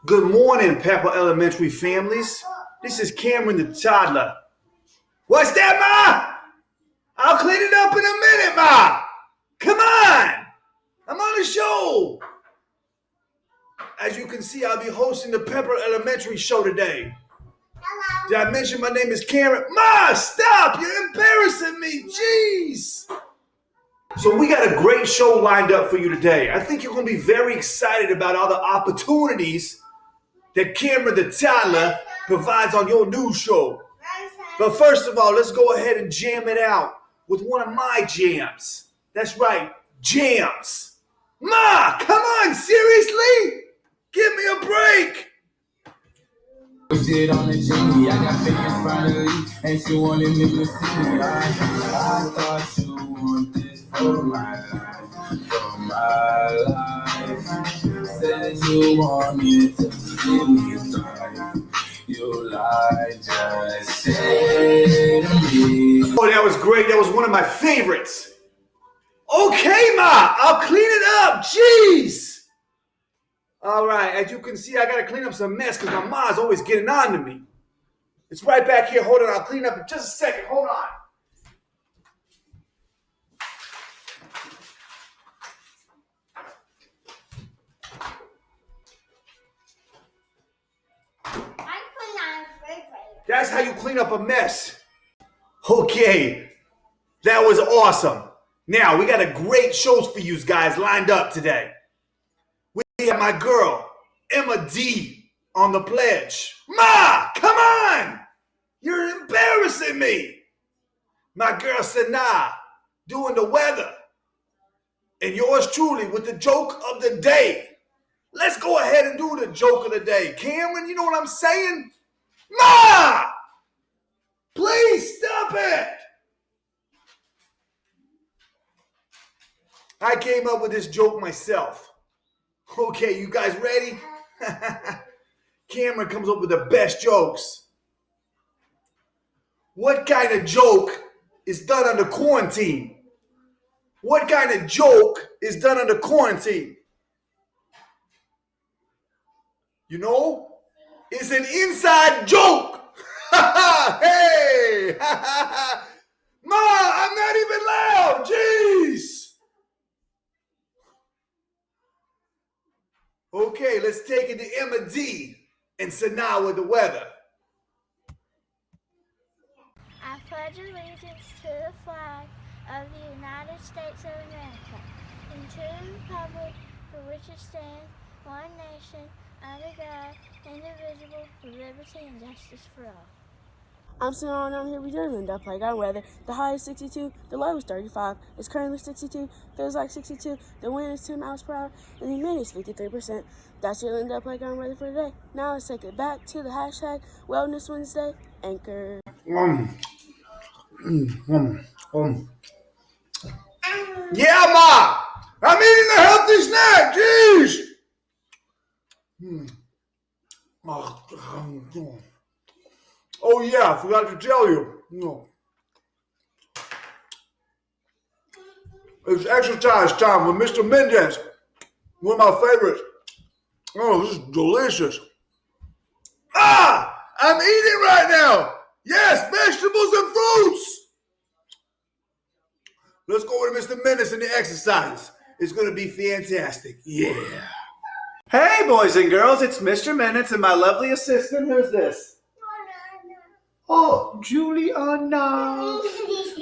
Good morning, Pepperell Elementary families. This is Cameron the toddler. What's that, Ma? I'll clean it up in a minute, Ma. Come on. I'm on the show. As you can see, I'll be hosting the Pepperell Elementary show today. Hello. Did I mention my name is Cameron? Ma, stop. You're embarrassing me. Jeez. So we got a great show lined up for you today. I think you're going to be very excited about all the opportunities that Cameron the toddler provides on your new show. But first of all, let's go ahead and jam it out with one of my jams. That's right, jams. Ma, come on, seriously? Give me a break. Shit on the genie, I got figures finally, and she wanted me to see me. I thought you want this for my life. Said you wanted to see me thrive. You lied, just say to me. Oh, that was great. That was one of my favorites. Okay, Ma, I'll clean it up. Jeez. All right, as you can see, I got to clean up some mess because my Ma's always getting on to me. It's right back here. Hold on, I'll clean it up in just a second. Hold on. That's how you clean up a mess. Okay, that was awesome. Now, we got a great shows for you guys lined up today. We have my girl, Emma D, on the pledge. Ma, come on! You're embarrassing me. My girl, Sanaa, doing the weather. And yours truly with the joke of the day. Let's go ahead and do the joke of the day. Cameron, you know what I'm saying? Ma! Please stop it! I came up with this joke myself. Okay, you guys ready? Cameron comes up with the best jokes. What kind of joke is done under quarantine? What kind of joke is done under quarantine? You know? It's an inside joke. Hey! Ma, I'm not even loud. Jeez. Okay, let's take it to Emma D and Sanaa with the weather. I pledge allegiance to the flag of the United States of America and to the republic for which it stands, one nation, under God, indivisible, with liberty and justice for all. I'm Sanaa and I'm here returning the playground weather. The high is 62, the low is 35. It's currently 62, feels like 62. The wind is 10 miles per hour, and the humidity is 53%. That's your Linda Playground weather for today. Now let's take it back to the hashtag Wellness Wednesday Anchor. Yeah, Ma! I'm eating a healthy snack! Jeez! Oh yeah, I forgot to tell you. No. It's exercise time with Mr. Mendez. One of my favorites. Oh, this is delicious. I'm eating right now. Yes, vegetables and fruits. Let's go with Mr. Mendez and the exercises. It's going to be fantastic. Yeah. Hey, boys and girls, it's Mr. Mendez and my lovely assistant. Who's this? Oh, Juliana.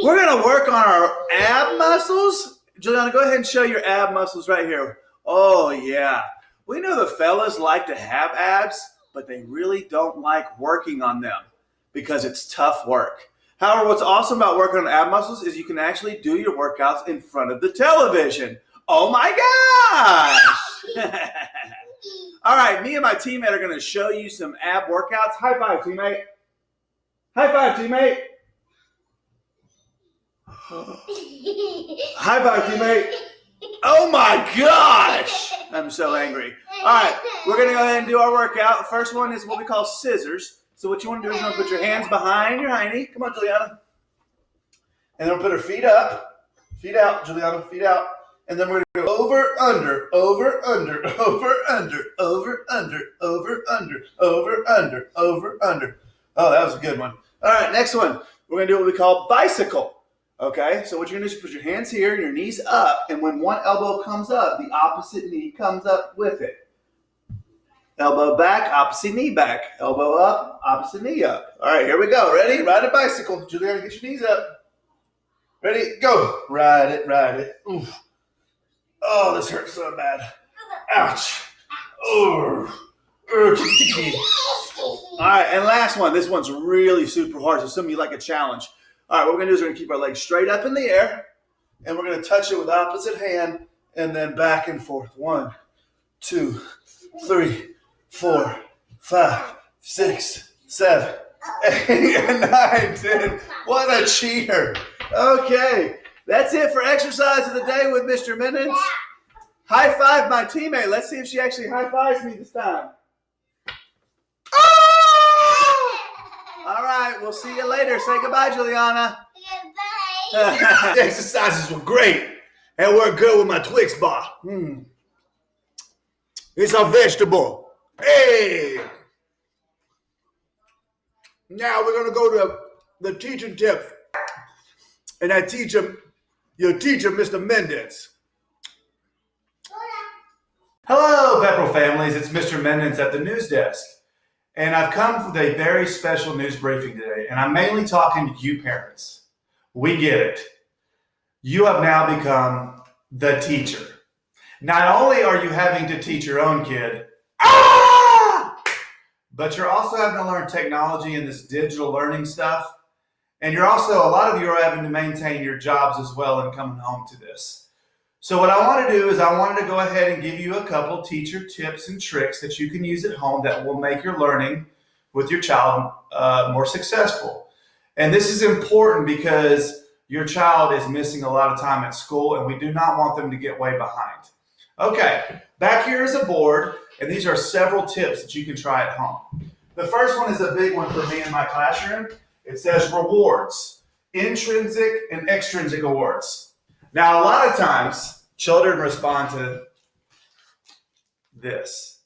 We're going to work on our ab muscles. Juliana, go ahead and show your ab muscles right here. Oh, yeah. We know the fellas like to have abs, but they really don't like working on them because it's tough work. However, what's awesome about working on ab muscles is you can actually do your workouts in front of the television. Oh, my gosh. All right, me and my teammate are going to show you some ab workouts. High five, teammate. High five, teammate. High five, teammate. Oh my gosh. I'm so angry. All right, we're going to go ahead and do our workout. First one is what we call scissors. So what you want to do is you want to put your hands behind your hiney. Come on, Juliana. And then we'll put her feet up. Feet out, Juliana. Feet out. And then we're going to go over, under, over, under, over, under, over, under, over, under, over, under, over, under. Oh, that was a good one. All right, next one. We're going to do what we call bicycle. Okay, so what you're going to do is put your hands here and your knees up. And when one elbow comes up, the opposite knee comes up with it. Elbow back, opposite knee back. Elbow up, opposite knee up. All right, here we go. Ready? Ride a bicycle. Juliana, get your knees up. Ready? Go. Ride it, ride it. Oof. Oh, this hurts so bad. Ouch. Oh. All right, and last one. This one's really super hard, so some of you like a challenge. All right, what we're going to do is we're going to keep our legs straight up in the air, and we're going to touch it with opposite hand, and then back and forth. 1, 2, 3, 4, 5, 6, 7, 8, and 9, 10. What a cheater. Okay, that's it for exercise of the day with Mr. Minutes. High five my teammate. Let's see if she actually high fives me this time. Oh! All right, we'll see you later. Say goodbye, Juliana. Goodbye. The exercises were great, and we're good with my Twix bar. It's a vegetable. Hey! Now we're going to go to the teaching tip. And I teach him, your teacher, Mr. Mendez. Hello, Pepperell families. It's Mr. Mendez at the news desk. And I've come with a very special news briefing today. And I'm mainly talking to you parents. We get it. You have now become the teacher. Not only are you having to teach your own kid, but you're also having to learn technology and this digital learning stuff. And you're also, a lot of you are having to maintain your jobs as well and coming home to this. So what I want to do is I wanted to go ahead and give you a couple teacher tips and tricks that you can use at home that will make your learning with your child more successful. And this is important because your child is missing a lot of time at school and we do not want them to get way behind. Okay, back here is a board, and these are several tips that you can try at home. The first one is a big one for me in my classroom. It says rewards, intrinsic and extrinsic awards. Now, a lot of times, children respond to this.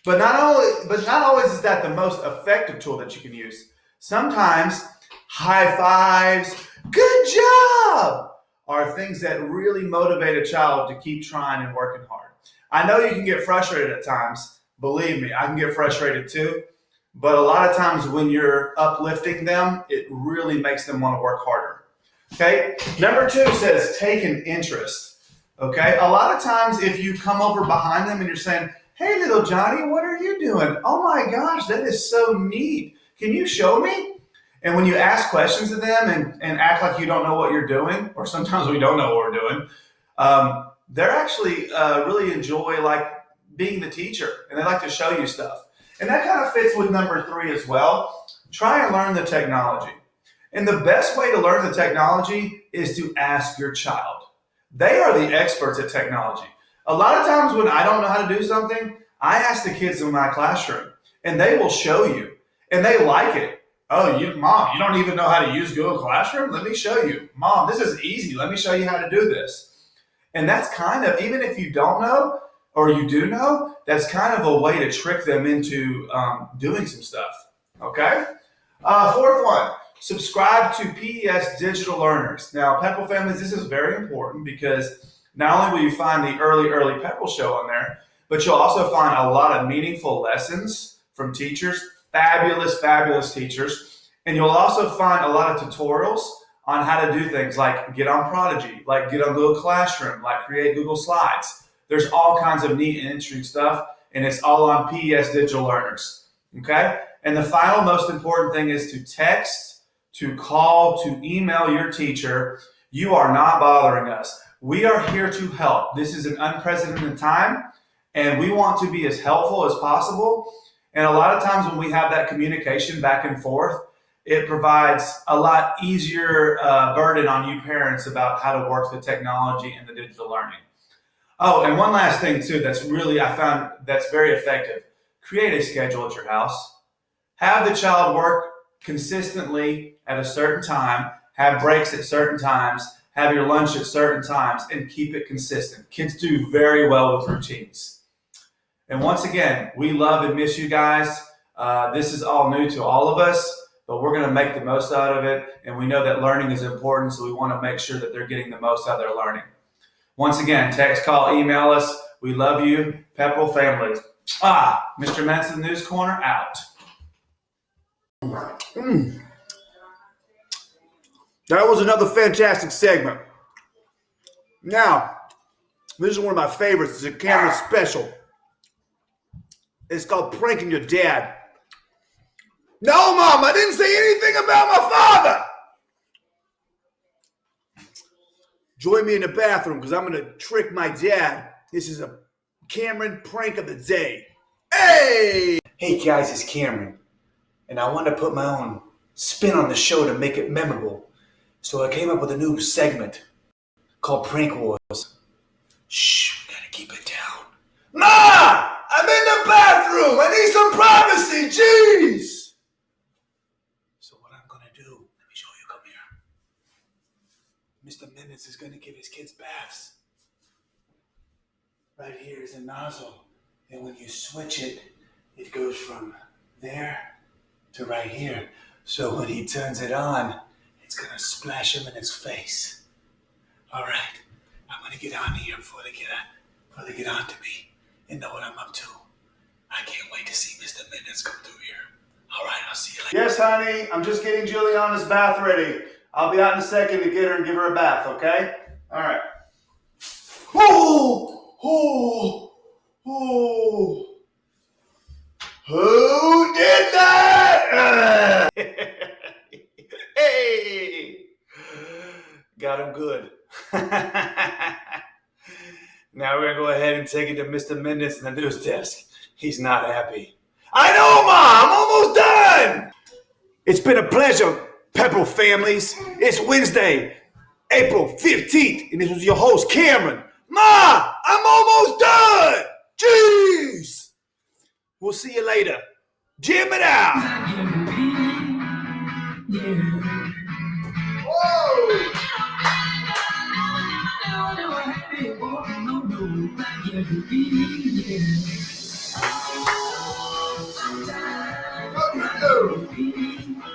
But not always is that the most effective tool that you can use. Sometimes high fives, good job, are things that really motivate a child to keep trying and working hard. I know you can get frustrated at times. Believe me, I can get frustrated too. But a lot of times when you're uplifting them, it really makes them want to work harder. Okay? Number 2 says take an interest. Okay? A lot of times if you come over behind them and you're saying, hey, little Johnny, what are you doing? Oh my gosh, that is so neat. Can you show me? And when you ask questions of them and act like you don't know what you're doing, or sometimes we don't know what we're doing, they're actually really enjoy like being the teacher, and they like to show you stuff. And that kind of fits with number 3 as well. Try and learn the technology. And the best way to learn the technology is to ask your child. They are the experts at technology. A lot of times when I don't know how to do something, I ask the kids in my classroom, and they will show you, and they like it. Oh, Mom, you don't even know how to use Google Classroom? Let me show you. Mom, this is easy. Let me show you how to do this. And that's kind of, even if you don't know, or you do know, that's kind of a way to trick them into doing some stuff, okay? 4th one, subscribe to PES Digital Learners. Now, Pepperell families, this is very important because not only will you find the early Pepperell show on there, but you'll also find a lot of meaningful lessons from teachers, fabulous teachers, and you'll also find a lot of tutorials on how to do things like get on Prodigy, like get on Google Classroom, like create Google Slides. There's all kinds of neat and interesting stuff, and it's all on PES Digital Learners, okay? And the final most important thing is to text, to call, to email your teacher. You are not bothering us. We are here to help. This is an unprecedented time, and we want to be as helpful as possible. And a lot of times when we have that communication back and forth, it provides a lot easier burden on you parents about how to work the technology and the digital learning. Oh, and one last thing too that's really, I found that's very effective. Create a schedule at your house. Have the child work consistently at a certain time, have breaks at certain times, have your lunch at certain times, and keep it consistent. Kids do very well with routines. And once again, we love and miss you guys. This is all new to all of us, but we're going to make the most out of it. And we know that learning is important, so we want to make sure that they're getting the most out of their learning. Once again, text, call, email us. We love you, Pepperell families. Mr. Manson News Corner out. That was another fantastic segment. Now, this is one of my favorites. It's a camera special. It's called Pranking Your Dad. No, Mom, I didn't say anything about my father. Join me in the bathroom because I'm going to trick my dad. This is a Cameron prank of the day. Hey! Hey guys, it's Cameron. And I wanted to put my own spin on the show to make it memorable. So I came up with a new segment called Prank Wars. Shh, we gotta keep it down. Ma! I'm in the bathroom! I need some privacy! Jeez! So what I'm gonna do, let me show you, come here. Mr. Minutes is gonna give his kids baths. Right here is a nozzle. And when you switch it, it goes from there to right here. So when he turns it on, it's gonna splash him in his face. All right, I'm gonna get on here before they get on to me and know what I'm up to. I can't wait to see Mr. Minutes come through here. All right, I'll see you later. Yes, honey, I'm just getting Juliana's bath ready. I'll be out in a second to get her and give her a bath, okay? All right. Who did that? Hey! Got him good. Now we're going to go ahead and take it to Mr. Minutes in the news desk. He's not happy. I know, Ma! I'm almost done! It's been a pleasure, Pepperell families. It's Wednesday, April 15th, and this was your host, Cameron. Ma! I'm almost done! Jeez! We'll see you later. Jim it out! Whoa!